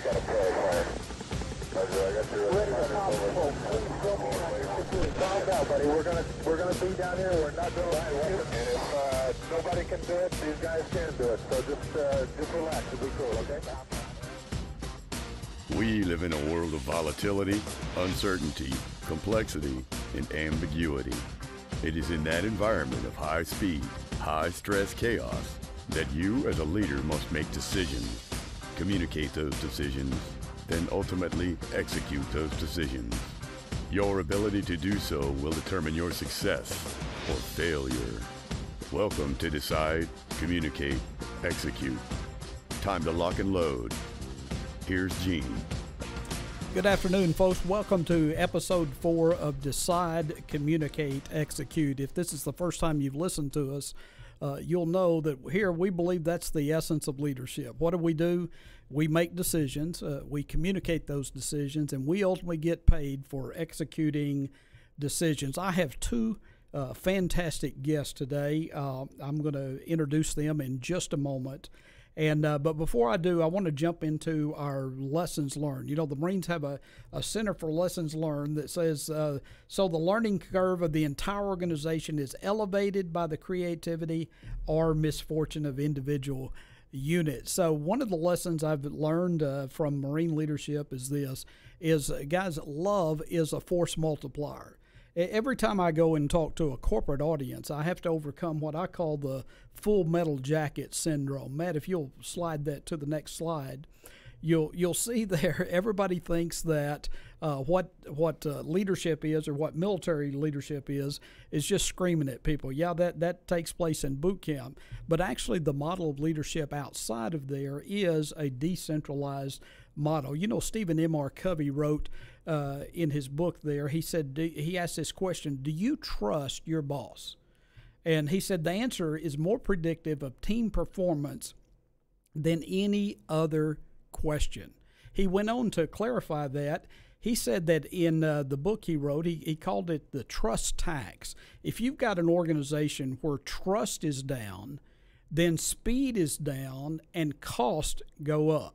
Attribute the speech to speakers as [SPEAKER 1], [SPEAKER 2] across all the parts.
[SPEAKER 1] got a prayer. Roger, I got your ready to find out, buddy. We're gonna be down here. We're not gonna lie. And if nobody can do it, these guys can do it. So just relax and be cool, okay?
[SPEAKER 2] We live in a world of volatility, uncertainty, complexity, and ambiguity. It is in that environment of high speed, high stress chaos that you as a leader must make decisions, communicate those decisions, then ultimately execute those decisions. Your ability to do so will determine your success or failure. Welcome to Decide, Communicate, Execute. Time to lock and load. Here's Gene.
[SPEAKER 3] Good afternoon, folks. Welcome to episode 4 of Decide, Communicate, Execute. If this is the first time you've listened to us, you'll know that here we believe that's the essence of leadership. What do? We make decisions, we communicate those decisions, and we ultimately get paid for executing decisions. I have two fantastic guests today. I'm going to introduce them in just a moment. And but before I do, I want to jump into our lessons learned. You know, the Marines have a Center for Lessons Learned that says, so the learning curve of the entire organization is elevated by the creativity or misfortune of individual units. So one of the lessons I've learned from Marine leadership is this, guys, love is a force multiplier. Every time I go and talk to a corporate audience, I have to overcome what I call the full metal jacket syndrome. Matt, if you'll slide that to the next slide, you'll see there everybody thinks that what leadership is, or what military leadership is just screaming at people. Yeah, that takes place in boot camp, but actually the model of leadership outside of there is a decentralized model. You know, Stephen M.R. Covey wrote in his book there, he said, he asked this question, do you trust your boss? And he said the answer is more predictive of team performance than any other question. He went on to clarify that. He said that in the book he wrote, he called it the trust tax. If you've got an organization where trust is down, then speed is down and cost go up.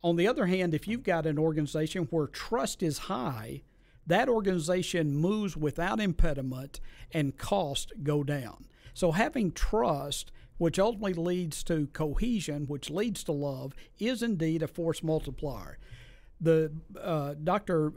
[SPEAKER 3] On the other hand, if you've got an organization where trust is high, that organization moves without impediment and costs go down. So having trust, which ultimately leads to cohesion, which leads to love, is indeed a force multiplier. The Dr.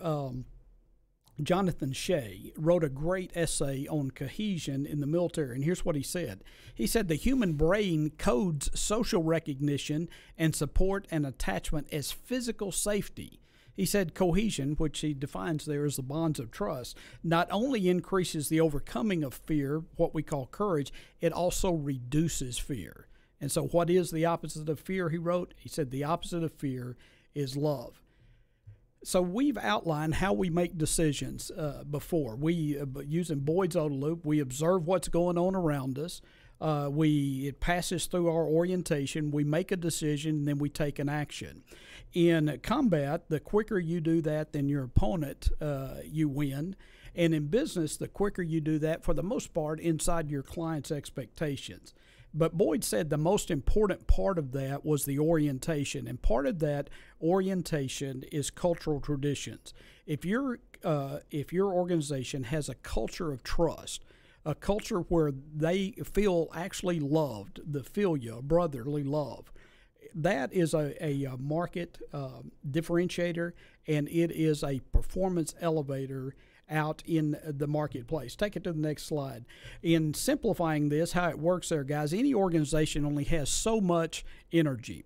[SPEAKER 3] Jonathan Shea wrote a great essay on cohesion in the military, and here's what he said. He said, the human brain codes social recognition and support and attachment as physical safety. He said cohesion, which he defines there as the bonds of trust, not only increases the overcoming of fear, what we call courage, it also reduces fear. And so what is the opposite of fear, he wrote? He said the opposite of fear is love. So we've outlined how we make decisions before. We, using Boyd's O.O.D.A loop, we observe what's going on around us. It passes through our orientation. We make a decision, and then we take an action. In combat, the quicker you do that than your opponent, you win. And in business, the quicker you do that, for the most part, inside your client's expectations. But Boyd said the most important part of that was the orientation, and part of that orientation is cultural traditions. If your organization has a culture of trust, a culture where they feel actually loved, the philia, brotherly love, that is a market differentiator, and it is a performance elevator out in the marketplace. Take it to the next slide. In simplifying this, how it works there, guys, any organization only has so much energy.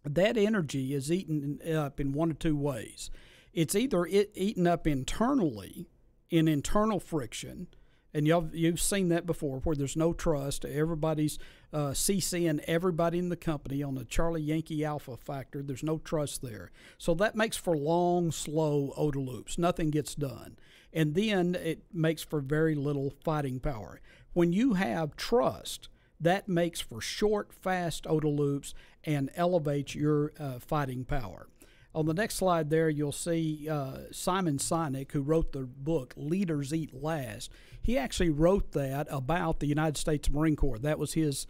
[SPEAKER 3] That energy is eaten up in one of two ways. It's either eaten up internally in internal friction, and you've seen that before, where there's no trust. Everybody's CCing everybody in the company on the Charlie Yankee Alpha factor. There's no trust there. So that makes for long, slow O.O.D.A loops. Nothing gets done. And then it makes for very little fighting power. When you have trust, that makes for short, fast O.O.D.A loops and elevates your fighting power. On the next slide there, you'll see Simon Sinek, who wrote the book Leaders Eat Last. He actually wrote that about the United States Marine Corps. That was his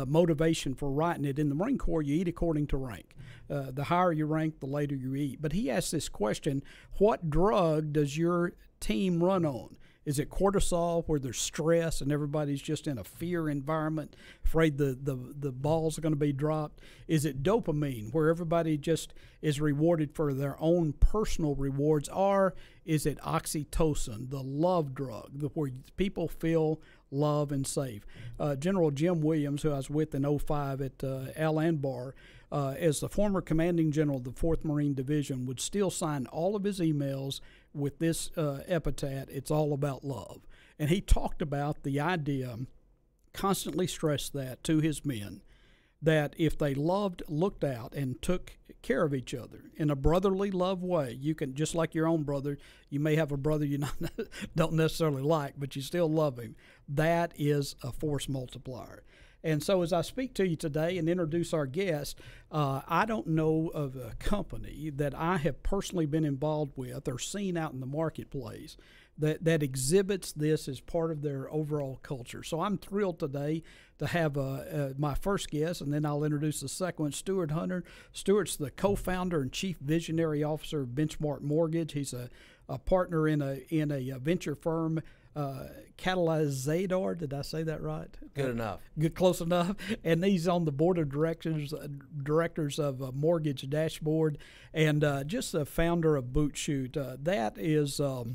[SPEAKER 3] motivation for writing it. In the Marine Corps, you eat according to rank. The higher you rank, the later you eat. But he asked this question: what drug does your team run on? Is it cortisol, where there's stress and everybody's just in a fear environment, afraid the balls are going to be dropped? Is it dopamine, where everybody just is rewarded for their own personal rewards? Or is it oxytocin, the love drug, where people feel love and safe? General Jim Williams, who I was with in 2005 at Al Anbar, as the former commanding general of the 4th Marine Division, would still sign all of his emails with this epithet: it's all about love. And he talked about the idea, constantly stressed that to his men, that if they loved, looked out, and took care of each other in a brotherly love way, you can, just like your own brother, you may have a brother you don't necessarily like, but you still love him. That is a force multiplier. And so as I speak to you today and introduce our guest, I don't know of a company that I have personally been involved with or seen out in the marketplace that exhibits this as part of their overall culture. So I'm thrilled today to have my first guest, and then I'll introduce the second one, Stuart Hunter. Stuart's the co-founder and chief visionary officer of Benchmark Mortgage. He's a partner in a venture firm, Catalyzador. Did I say that right?
[SPEAKER 4] Good enough.
[SPEAKER 3] Good, close enough. And he's on the board of directors of Mortgage Dashboard, and just the founder of BOYD'S. That is a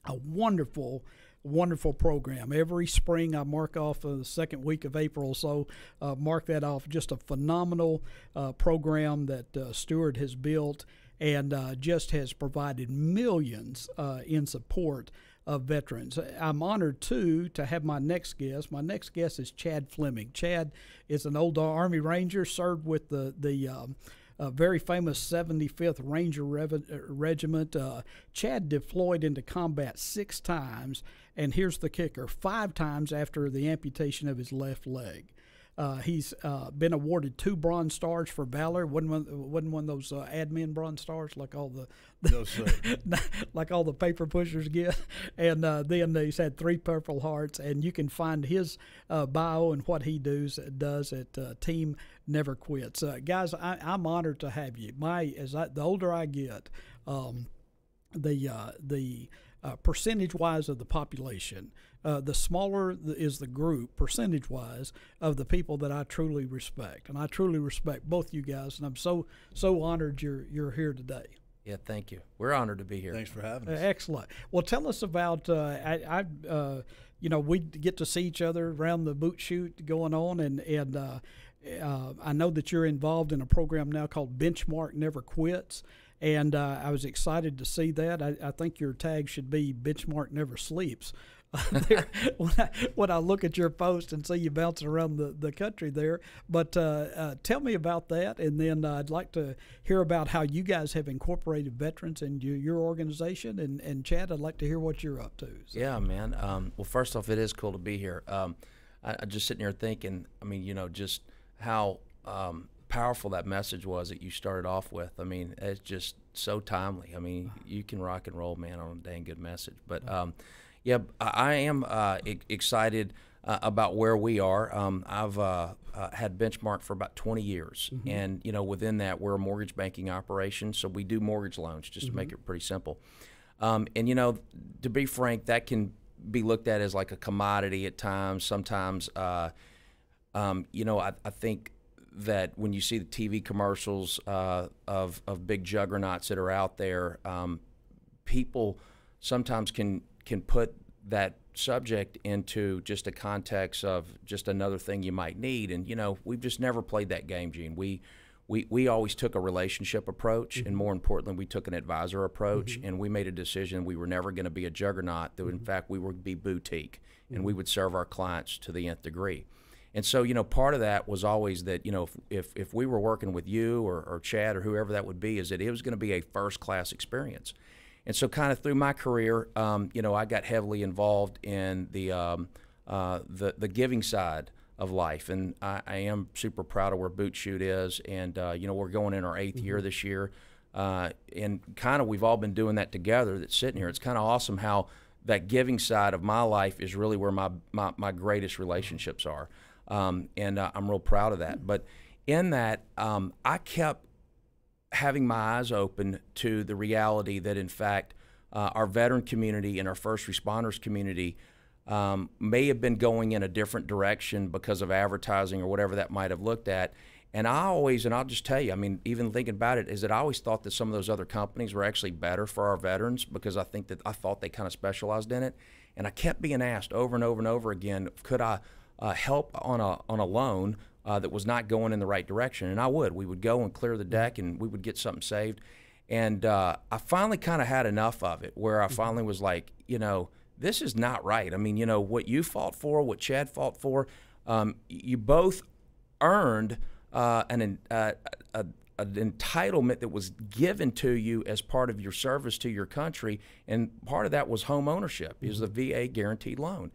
[SPEAKER 3] wonderful program. Every spring I mark off the second week of April, so mark that off. Just a phenomenal program that Stuart has built, and just has provided millions in support of veterans. I'm honored, too, to have my next guest. My next guest is Chad Fleming. Chad is an old Army Ranger, served with the very famous 75th Ranger Regiment. Chad deployed into combat 6 times, and here's the kicker: 5 times after the amputation of his left leg. He's been awarded 2 Bronze Stars for valor. Wasn't one of those admin Bronze Stars like all the
[SPEAKER 4] No, sir.
[SPEAKER 3] like all the paper pushers get. And then he's had 3 Purple Hearts. And you can find his bio and what he does at Team Never Quits. Guys, I'm honored to have you. The older I get, the percentage-wise of the population, the smaller is the group, percentage-wise, of the people that I truly respect. And I truly respect both you guys, and I'm so honored you're here today.
[SPEAKER 4] Yeah, thank you. We're honored to be here.
[SPEAKER 5] Thanks for having us.
[SPEAKER 3] Excellent. Well, tell us about, we get to see each other around the boot shoot going on, and I know that you're involved in a program now called Benchmark Never Quits. And I was excited to see that. I think your tag should be Benchmark Never Sleeps. When I look at your post and see you bouncing around the country there. But tell me about that, and then I'd like to hear about how you guys have incorporated veterans into your organization. And Chad, I'd like to hear what you're up to. So.
[SPEAKER 4] Yeah, man. Well, first off, it is cool to be here. I just sitting here thinking, just how powerful that message was that you started off with. It's just so timely. You can rock and roll, man, on a dang good message. But yeah, I am excited about where we are. I've had Benchmark for about 20 years, and within that, we're a mortgage banking operation, so we do mortgage loans, just to make it pretty simple. And to be frank, that can be looked at as like a commodity at times. Sometimes, I think that when you see the TV commercials of big juggernauts that are out there, people sometimes can put that subject into just a context of just another thing you might need. And we've just never played that game, Gene. We always took a relationship approach, and more importantly, we took an advisor approach, and we made a decision we were never going to be a juggernaut, that in fact we would be boutique, and we would serve our clients to the nth degree. And so, part of that was always that, if we were working with you or Chad or whoever that would be, is that it was going to be a first-class experience. And so kind of through my career, I got heavily involved in the giving side of life. And I am super proud of where Boot Shoot is. And, we're going in our 8th year this year. and kind of we've all been doing that together that's sitting here. It's kind of awesome how that giving side of my life is really where my greatest relationships are. And I'm real proud of that. But in that, I kept having my eyes open to the reality that, in fact, our veteran community and our first responders community may have been going in a different direction because of advertising or whatever that might have looked at. And I always, and I'll just tell you, I mean, even thinking about it, is that I always thought that some of those other companies were actually better for our veterans because I thought they kind of specialized in it. And I kept being asked over and over and over again, could I help on a loan that was not going in the right direction? And I would. We would go and clear the deck, and we would get something saved. And I finally kind of had enough of it, where I finally was like, you know, this is not right. I mean, you know, what you fought for, what Chad fought for, you both earned an entitlement that was given to you as part of your service to your country, and part of that was home ownership, is the VA guaranteed loan.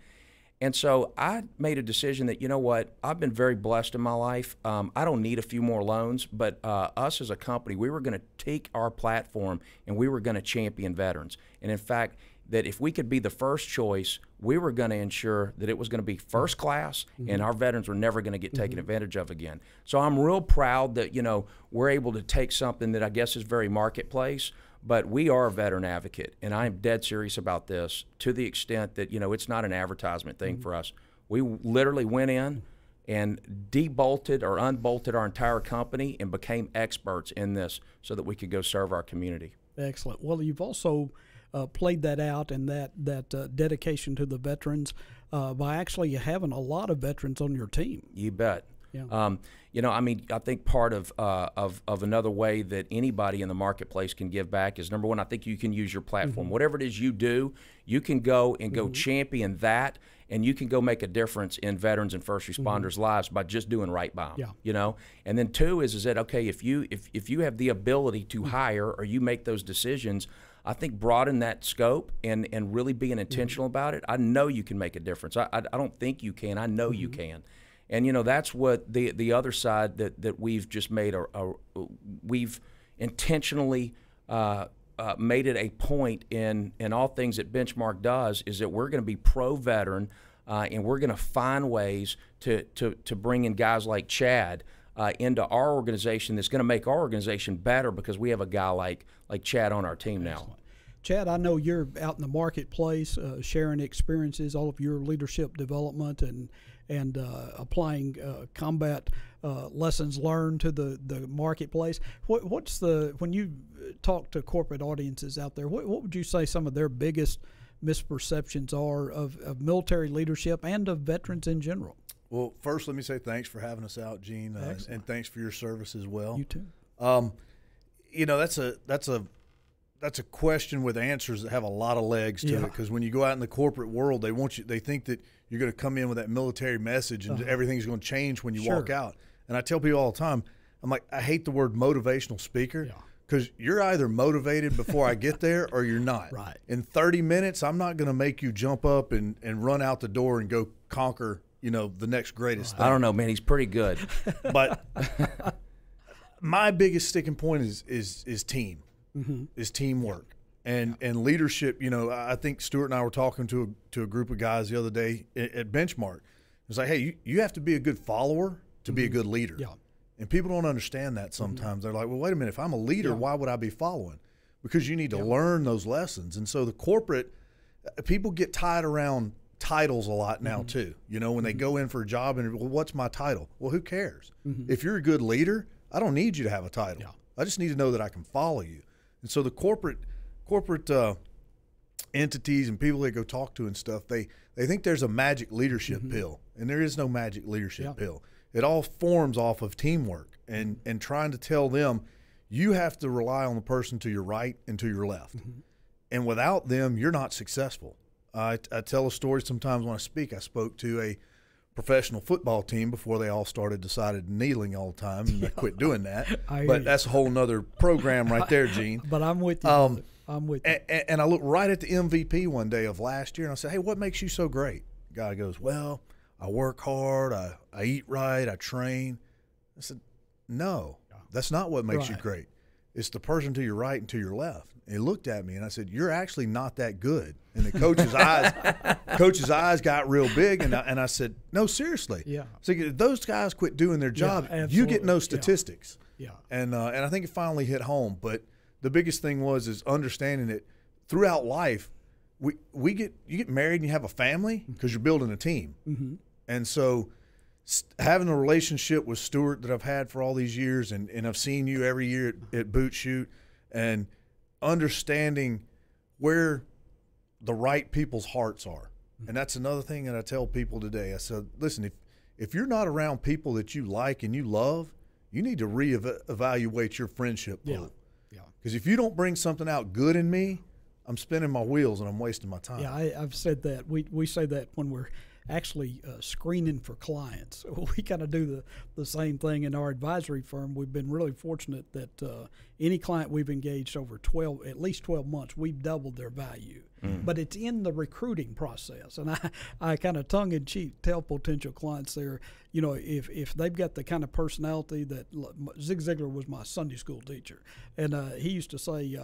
[SPEAKER 4] And so I made a decision that, you know what, I've been very blessed in my life. I don't need a few more loans, but us as a company, we were going to take our platform and we were going to champion veterans. And in fact, that if we could be the first choice, we were going to ensure that it was going to be first class, and our veterans were never going to get taken advantage of again. So I'm real proud that, you know, we're able to take something that I guess is very marketplace, but we are a veteran advocate, and I'm dead serious about this to the extent that, you know, it's not an advertisement thing for us. We literally went in and debolted or unbolted our entire company and became experts in this so that we could go serve our community.
[SPEAKER 3] Excellent. Well, you've also played that out and that dedication to the veterans by actually having a lot of veterans on your team.
[SPEAKER 4] You bet.
[SPEAKER 3] Yeah.
[SPEAKER 4] You know, I mean, I think part of another way that anybody in the marketplace can give back is, number one, I think you can use your platform. Whatever it is you do, you can go and go champion that, and you can go make a difference in veterans and first responders' lives by just doing right by them.
[SPEAKER 3] Yeah.
[SPEAKER 4] You know, and then two is that, okay, if you have the ability to hire or you make those decisions, I think broaden that scope and really being intentional about it. I know you can make a difference. I don't think you can. I know you can. And, you know, that's what the other side that we've just made we've intentionally made it a point in all things that Benchmark does, is that we're going to be pro-veteran, and we're going to find ways to bring in guys like Chad into our organization that's going to make our organization better, because we have a guy like Chad on our team now.
[SPEAKER 3] Excellent. Chad, I know you're out in the marketplace sharing experiences, all of your leadership development and applying combat lessons learned to the marketplace. When you talk to corporate audiences out there, what would you say some of their biggest misperceptions are of military leadership and of veterans in general?
[SPEAKER 5] Well, first, let me say thanks for having us out, Gene, and thanks for your service as well.
[SPEAKER 3] You too.
[SPEAKER 5] You know, that's a question with answers that have a lot of legs to it, because when you go out in the corporate world, they think that you're going to come in with that military message and everything's going to change when you walk out. And I tell people all the time, I'm like, I hate the word motivational speaker, because you're either motivated before I get there or you're not.
[SPEAKER 3] Right.
[SPEAKER 5] In 30 minutes, I'm not going to make you jump up and run out the door and go conquer, you know, the next greatest thing.
[SPEAKER 4] I don't know, man. He's pretty good.
[SPEAKER 5] But my biggest sticking point is team. Is teamwork and leadership. You know, I think Stuart and I were talking to a group of guys the other day at Benchmark. It's like, hey, you have to be a good follower to be a good leader. Yeah. And people don't understand that sometimes. They're like, well, wait a minute, if I'm a leader, why would I be following? Because you need to learn those lessons. And so the corporate people get tied around titles a lot now too. You know, when they go in for a job and, well, what's my title? Well, who cares? If you're a good leader, I don't need you to have a title. I just need to know that I can follow you. And so the corporate entities and people they go talk to and stuff, they think there's a magic leadership pill, and there is no magic leadership pill. It all forms off of teamwork and trying to tell them you have to rely on the person to your right and to your left. And without them, you're not successful. I tell a story sometimes when I speak. I spoke to a professional football team before they all decided kneeling all the time, and I quit doing that. But that's a whole nother program right there, Gene.
[SPEAKER 3] But I'm with you. I'm with you.
[SPEAKER 5] And I looked right at the MVP one day of last year, and I said, hey, what makes you so great? The guy goes, well, I work hard, I eat right, I train. I said, no, that's not what makes you great. it's the person to your right and to your left. And he looked at me and I said, you're actually not that good. And the coach's eyes got real big. And I said, no, seriously.
[SPEAKER 3] Yeah.
[SPEAKER 5] So if those guys quit doing their job, you get no statistics.
[SPEAKER 3] Yeah.
[SPEAKER 5] And I think it finally hit home. But the biggest thing is understanding that throughout life, you get married and you have a family because you're building a team. Mm-hmm. And so having a relationship with Stuart that I've had for all these years, and I've seen you every year at Boot Shoot, and understanding where the right people's hearts are. And that's another thing that I tell people today. I said, listen, if you're not around people that you like and you love, you need to reevaluate your friendship pool.
[SPEAKER 3] Yeah.
[SPEAKER 5] Because if you don't bring something out good in me, I'm spinning my wheels and I'm wasting my time.
[SPEAKER 3] Yeah, I've said that. We say that when we're actually screening for clients. We kind of do the same thing in our advisory firm. We've been really fortunate that any client we've engaged over at least 12 months, we've doubled their value. But it's in the recruiting process. And I kind of tongue-in-cheek tell potential clients there, you know, if they've got the kind of personality that Zig Ziglar was my Sunday school teacher. And he used to say,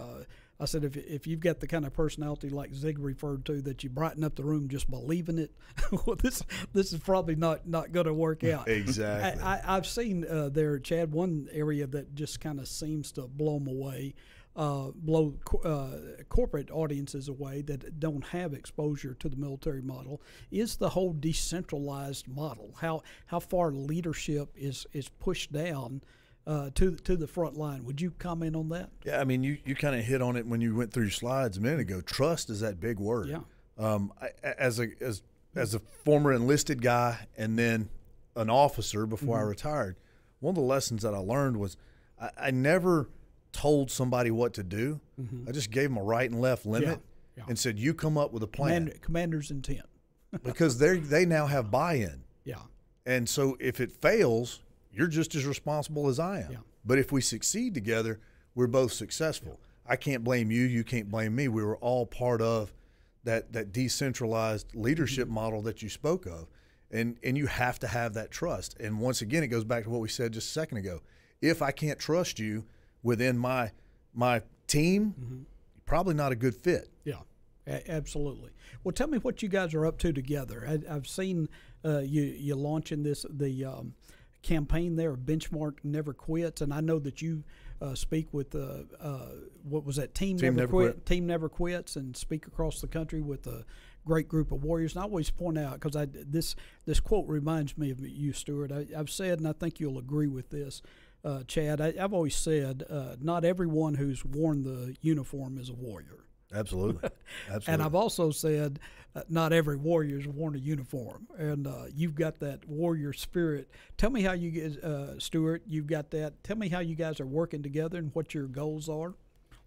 [SPEAKER 3] I said, if you've got the kind of personality like Zig referred to, that you brighten up the room just believing it, well, this is probably not going to work out.
[SPEAKER 5] Exactly.
[SPEAKER 3] I've seen there, Chad, one area that just kind of seems to blow them away, blow corporate audiences away that don't have exposure to the military model, is the whole decentralized model. How far leadership is pushed down to the front line. Would you comment on that?
[SPEAKER 5] Yeah, I mean, you kind of hit on it when you went through your slides a minute ago. Trust is that big word.
[SPEAKER 3] Yeah.
[SPEAKER 5] As a former enlisted guy and then an officer before I retired, one of the lessons that I learned was I never told somebody what to do. I just gave them a right and left limit and said, you come up with a plan.
[SPEAKER 3] Commander's intent.
[SPEAKER 5] Because they now have buy-in.
[SPEAKER 3] Yeah.
[SPEAKER 5] And so if it fails, you're just as responsible as I am.
[SPEAKER 3] Yeah.
[SPEAKER 5] But if we succeed together, we're both successful. I can't blame you. You can't blame me. We were all part of that decentralized leadership model that you spoke of. And you have to have that trust. And once again, it goes back to what we said just a second ago. If I can't trust you within my team, probably not a good fit.
[SPEAKER 3] Yeah, absolutely. Well, tell me what you guys are up to together. I've seen you launching the campaign there, Benchmark Never Quits, and I know that you speak with what was that, Team Never Quits, and speak across the country with a great group of warriors. And I always point out, because this quote reminds me of you, Stuart. I've said, and I think you'll agree with this, Chad, I've always said, not everyone who's worn the uniform is a warrior.
[SPEAKER 5] Absolutely. Absolutely.
[SPEAKER 3] And I've also said, not every warrior's worn a uniform, and you've got that warrior spirit. Tell me how you guys, Stuart, you've got that. Tell me how you guys are working together and what your goals are.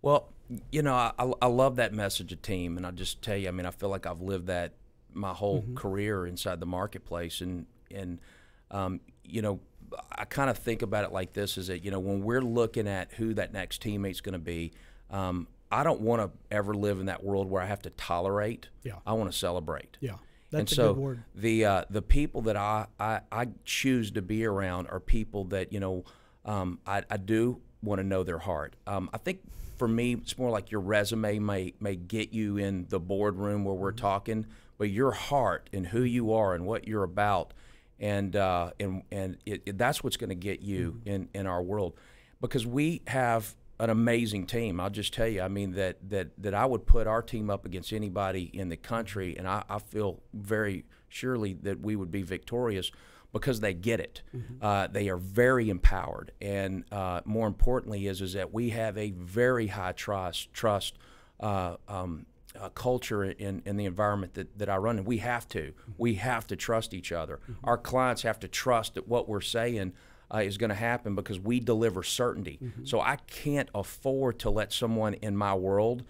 [SPEAKER 4] Well, you know, I love that message of team, and I'll just tell you, I mean, I feel like I've lived that my whole career inside the marketplace, and you know, I kind of think about it like this: is that, you know, when we're looking at who that next teammate's going to be, I don't want to ever live in that world where I have to tolerate. Yeah. I want to celebrate.
[SPEAKER 3] Yeah, that's
[SPEAKER 4] a
[SPEAKER 3] good word.
[SPEAKER 4] The people that I choose to be around are people that, you know, I do want to know their heart. I think for me, it's more like your resume may get you in the boardroom where we're talking, but your heart and who you are and what you're about, and that's what's going to get you in our world, because we have an amazing team. I'll just tell you, I mean, that I would put our team up against anybody in the country, and I feel very surely that we would be victorious because they get it. They are very empowered, and more importantly is that we have a very high trust culture in the environment that I run, and we have to trust each other. Our clients have to trust that what we're saying is going to happen, because we deliver certainty. So I can't afford to let someone in my world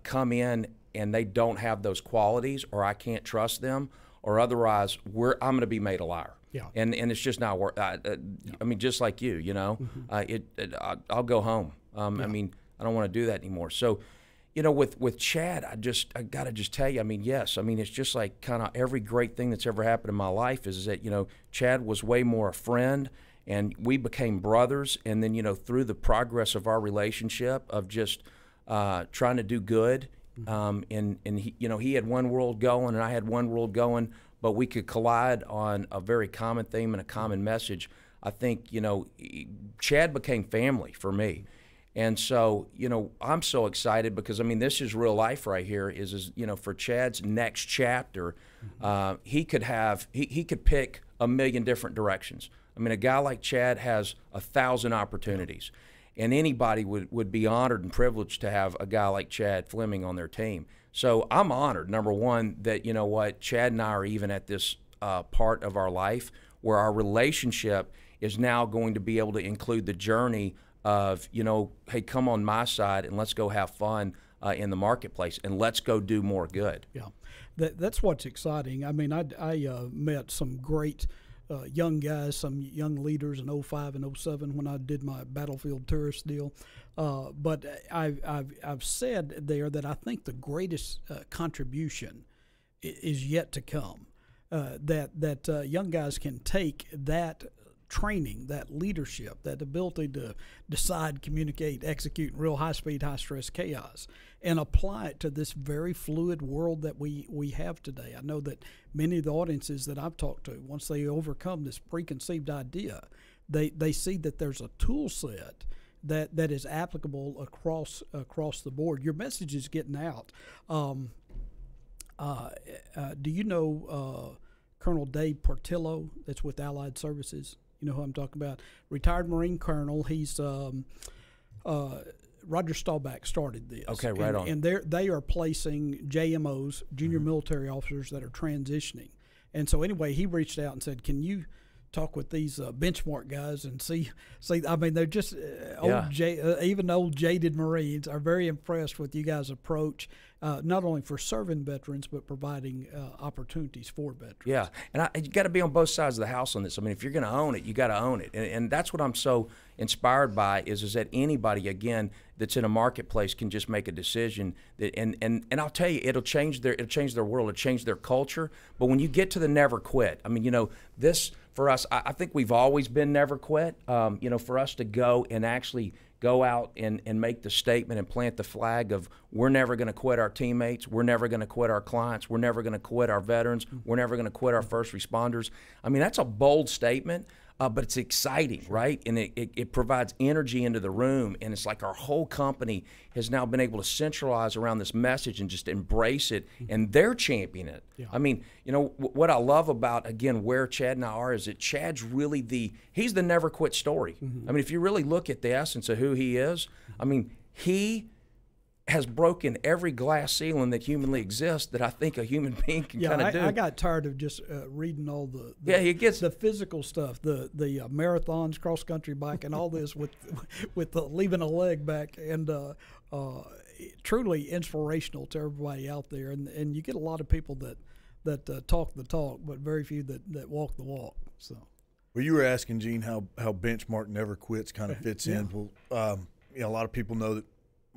[SPEAKER 4] come in and they don't have those qualities, or I can't trust them, or otherwise I'm going to be made a liar. Yeah. And it's just not worth. I mean, just like you know, I'll go home. I mean, I don't want to do that anymore. So, you know, with Chad, I got to just tell you, I mean, yes, I mean, it's just like kind of every great thing that's ever happened in my life is that, you know, Chad was way more a friend And we became brothers, and then, you know, through the progress of our relationship of just trying to do good, and he, you know, he had one world going and I had one world going, but we could collide on a very common theme and a common message. I think, you know, Chad became family for me. And so, you know, I'm so excited because, I mean, this is real life right here is you know, for Chad's next chapter, he could pick a million different directions. I mean, a guy like Chad has 1,000 opportunities, and anybody would be honored and privileged to have a guy like Chad Fleming on their team. So I'm honored, number one, that, you know what, Chad and I are even at this part of our life where our relationship is now going to be able to include the journey of, you know, hey, come on my side and let's go have fun in the marketplace and let's go do more good.
[SPEAKER 3] Yeah, that's what's exciting. I mean, I met some great young guys, some young leaders in 05 and 07 when I did my Battlefield Tourist deal. But I've said there that I think the greatest contribution is yet to come. That young guys can take that training, that leadership, that ability to decide, communicate, execute in real high-speed, high-stress chaos, and apply it to this very fluid world that we have today. I know that many of the audiences that I've talked to, once they overcome this preconceived idea, they see that there's a tool set that is applicable across the board. Your message is getting out. Do you know Colonel Dave Portillo that's with Allied Services? You know who I'm talking about? Retired Marine Colonel. He's Roger Staubach started this.
[SPEAKER 4] Okay, right on.
[SPEAKER 3] And they are placing JMOs, junior military officers that are transitioning. And so anyway, he reached out and said, "Can you talk with these benchmark guys and see? I mean, they're just even old jaded Marines are very impressed with you guys' approach, not only for serving veterans but providing opportunities for veterans."
[SPEAKER 4] Yeah, and you got to be on both sides of the house on this. I mean, if you're going to own it, you got to own it, and that's what I'm so inspired by is that anybody, again, that's in a marketplace can just make a decision that, and I'll tell you, it'll change their world, it'll change their culture. But when you get to the never quit, I mean, you know, this for us, I think we've always been never quit. You know, for us to go and actually go out and make the statement and plant the flag of we're never going to quit our teammates, we're never going to quit our clients, we're never going to quit our veterans, we're never going to quit our first responders. I mean, that's a bold statement. But it's exciting, right? And it provides energy into the room, and it's like our whole company has now been able to centralize around this message and just embrace it, and they're championing it. Yeah. I mean, you know, what I love about, again, where Chad and I are is that Chad's really he's the never quit story. I mean, if you really look at the essence of who he is, I mean, he has broken every glass ceiling that humanly exists that I think a human being can kind of do.
[SPEAKER 3] I got tired of just reading all
[SPEAKER 4] he gets
[SPEAKER 3] the physical stuff, the marathons, cross country bike, and all this with leaving a leg back, and truly inspirational to everybody out there. And you get a lot of people that talk the talk, but very few that walk the walk. So,
[SPEAKER 5] well, you were asking, Gene, how Benchmark Never Quits kind of fits in. Well, you know, a lot of people know that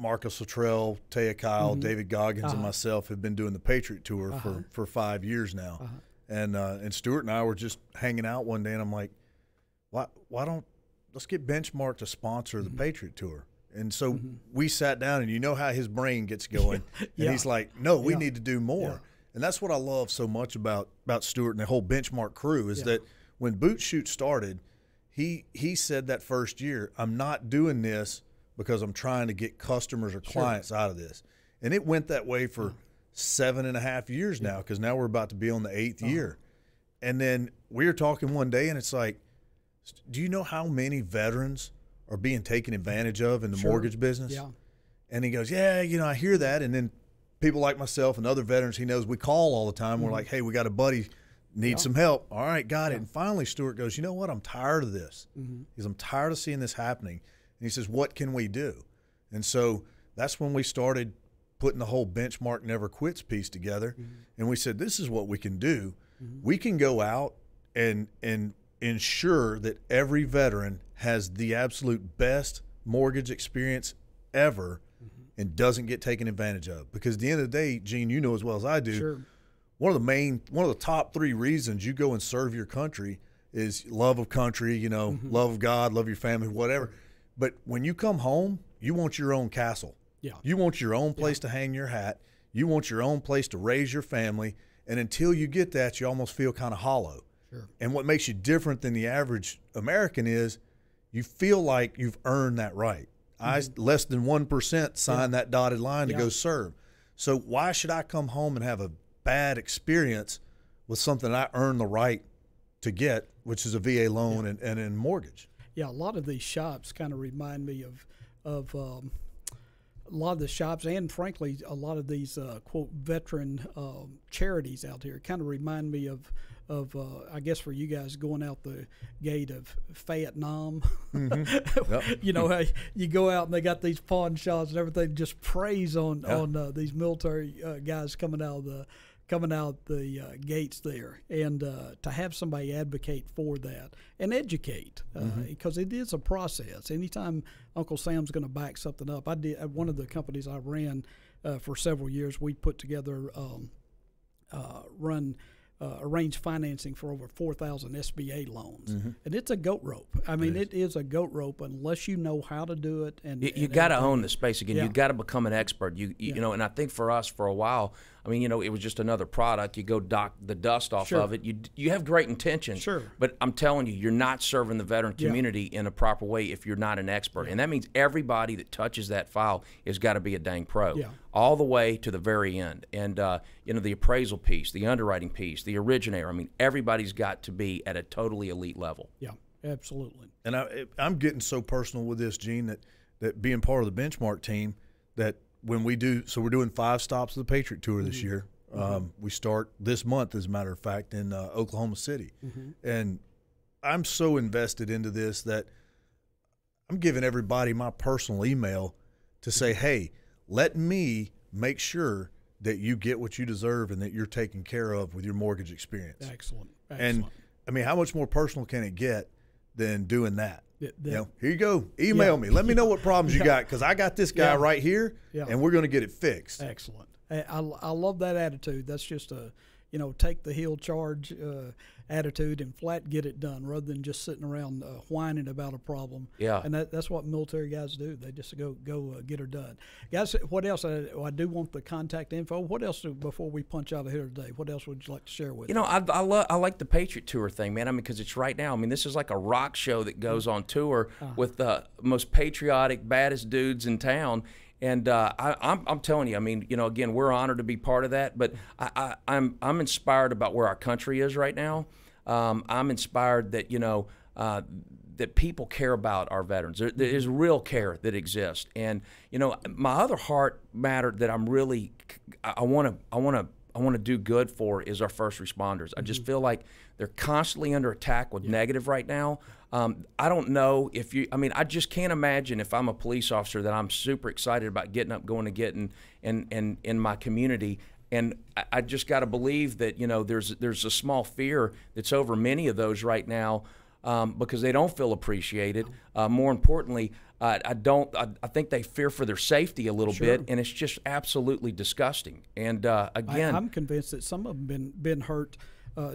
[SPEAKER 5] Marcus Luttrell, Taya Kyle, David Goggins, and myself have been doing the Patriot Tour for 5 years now. And Stuart and I were just hanging out one day, and I'm like, why don't let's get Benchmark to sponsor the Patriot Tour? And so we sat down, and you know how his brain gets going, and he's like, no, we need to do more. Yeah. And that's what I love so much about Stuart and the whole Benchmark crew is that when Boot Shoot started, he said that first year, I'm not doing this because I'm trying to get customers or clients out of this. And it went that way for 7.5 years now, because now we're about to be on the 8th year. And then we were talking one day, and it's like, do you know how many veterans are being taken advantage of in the mortgage business? Yeah. And he goes, yeah, you know, I hear that. And then people like myself and other veterans he knows, we call all the time. We're like, hey, we got a buddy, needs some help. All right, got it. And finally Stuart goes, you know what, I'm tired of this. Because I'm tired of seeing this happening. And he says, what can we do? And so that's when we started putting the whole Benchmark Never Quits piece together. And we said, this is what we can do. We can go out and ensure that every veteran has the absolute best mortgage experience ever and doesn't get taken advantage of. Because at the end of the day, Gene, you know as well as I do, one of the top 3 reasons you go and serve your country is love of country, you know, love of God, love your family, whatever. But when you come home, you want your own castle.
[SPEAKER 3] Yeah.
[SPEAKER 5] You want your own place to hang your hat. You want your own place to raise your family. And until you get that, you almost feel kind of hollow.
[SPEAKER 3] Sure.
[SPEAKER 5] And what makes you different than the average American is you feel like you've earned that right. Less than 1% sign that dotted line to go serve. So why should I come home and have a bad experience with something I earned the right to get, which is a VA loan and a mortgage?
[SPEAKER 3] Yeah, a lot of these shops kind of remind me of a lot of the shops, and frankly, a lot of these quote veteran charities out here kind of remind me of I guess for you guys going out the gate of Vietnam. You know, how you go out and they got these pawn shops and everything, just praise on these military guys coming out the gates there, and to have somebody advocate for that and educate, because it is a process. Anytime Uncle Sam's going to back something up, I did at one of the companies I ran for several years. We put together arrange financing for over 4,000 SBA loans, and it's a goat rope. I mean, it is a goat rope unless you know how to do it. And
[SPEAKER 4] you got to own the space again. You got to become an expert. You know, and I think for us, for a while, I mean, you know, it was just another product. You go knock the dust off of it. You have great intentions, but I'm telling you, you're not serving the veteran community in a proper way if you're not an expert. And that means everybody that touches that file has got to be a dang pro, all the way to the very end. And you know, the appraisal piece, the underwriting piece, the originator. I mean, everybody's got to be at a totally elite level.
[SPEAKER 3] Yeah, absolutely.
[SPEAKER 5] And I'm getting so personal with this, Gene, that being part of the benchmark team, that when we do, so we're doing 5 stops of the Patriot Tour this year. We start this month, as a matter of fact, in Oklahoma City. And I'm so invested into this that I'm giving everybody my personal email to say, hey, let me make sure that you get what you deserve and that you're taken care of with your mortgage experience.
[SPEAKER 3] Excellent.
[SPEAKER 5] And, I mean, how much more personal can it get than doing that? You know, here you go. Email me. Let me know what problems you got, because I got this guy right here, and we're going to get it fixed.
[SPEAKER 3] Excellent. I love that attitude. That's just a, you know, take the heel charge attitude and flat get it done, rather than just sitting around whining about a problem. Yeah. And that's what military guys do. They just go get her done. Guys, what else? I do want the contact info. What else before we punch out of here today? What else would you like to share with us?
[SPEAKER 4] You know, I like the Patriot Tour thing, man. I mean, because it's right now. I mean, this is like a rock show that goes on tour with the most patriotic, baddest dudes in town. And I'm telling you, I mean, you know, again, we're honored to be part of that. But I'm inspired about where our country is right now. I'm inspired that, you know, that people care about our veterans. There's real care that exists. And, you know, my other heart matter that I'm really I want to do good for is our first responders. I just feel like they're constantly under attack with negative right now. I don't know if you, I mean, I just can't imagine if I'm a police officer that I'm super excited about getting up, going to get in my community. And I just got to believe that, you know, there's a small fear that's over many of those right now because they don't feel appreciated. More importantly, I think they fear for their safety a little bit, and it's just absolutely disgusting. And again,
[SPEAKER 3] I'm convinced that some of them been hurt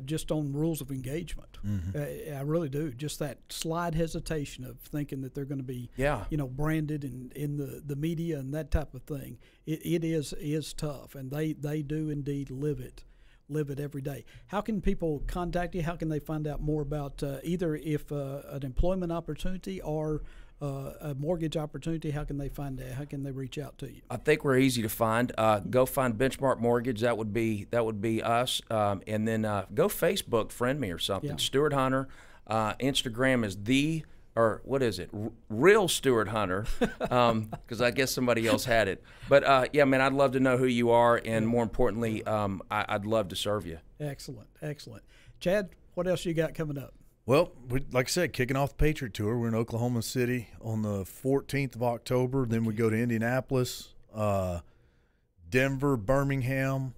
[SPEAKER 3] just on rules of engagement. I really do. Just that slight hesitation of thinking that they're going to be, you know, branded in the media and that type of thing. It is tough, and they do indeed live it every day. How can people contact you? How can they find out more about either if an employment opportunity or a mortgage opportunity? How can they find that? How can they reach out to you?
[SPEAKER 4] I think we're easy to find. Go find Benchmark Mortgage. That would be us. And then go Facebook, friend me or something. Yeah. Stuart Hunter. Instagram is Real Stuart Hunter, because I guess somebody else had it. But yeah, man, I'd love to know who you are, and more importantly, I'd love to serve you.
[SPEAKER 3] Excellent. Chad, what else you got coming up?
[SPEAKER 5] Well, like I said, kicking off the Patriot Tour. We're in Oklahoma City on the 14th of October. Then we go to Indianapolis, Denver, Birmingham,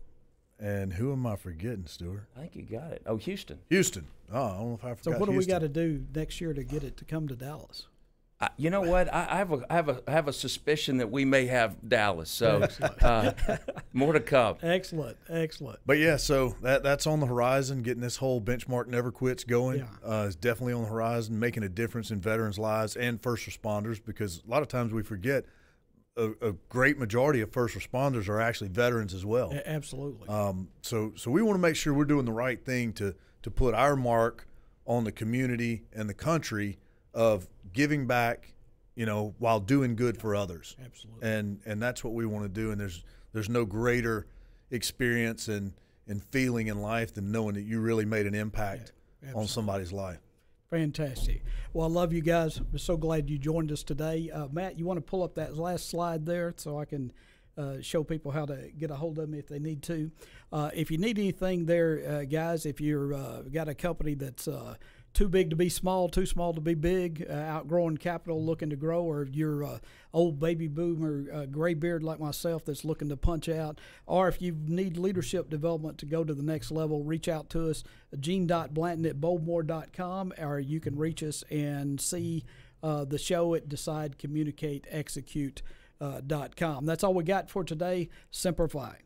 [SPEAKER 5] and who am I forgetting, Stuart?
[SPEAKER 4] I think you got it. Oh, Houston.
[SPEAKER 5] Oh, I don't know if I forgot.
[SPEAKER 3] So what do
[SPEAKER 5] Houston.
[SPEAKER 3] we got to do next year to get it to come to Dallas?
[SPEAKER 4] You know what? I have a suspicion that we may have Dallas. So more to come.
[SPEAKER 3] Excellent.
[SPEAKER 5] But yeah, so that's on the horizon. Getting this whole benchmark never quits going is definitely on the horizon. Making a difference in veterans' lives and first responders, because a lot of times we forget a great majority of first responders are actually veterans as well.
[SPEAKER 3] Absolutely.
[SPEAKER 5] So we want to make sure we're doing the right thing to put our mark on the community and the country of giving back, while doing good for others.
[SPEAKER 3] Absolutely.
[SPEAKER 5] And that's what we want to do. And there's no greater experience and feeling in life than knowing that you really made an impact on somebody's life.
[SPEAKER 3] Fantastic. Well, I love you guys. I'm so glad you joined us today. Matt, you want to pull up that last slide there so I can show people how to get a hold of me if they need to. If you need anything there, guys, if you're got a company that's too big to be small, too small to be big, outgrowing capital, looking to grow, or you're old baby boomer, gray beard like myself that's looking to punch out, or if you need leadership development to go to the next level, reach out to us, gene.blanton@boldmore.com, or you can reach us and see the show at DecideCommunicateExecute.com. That's all we got for today. Semper Fi.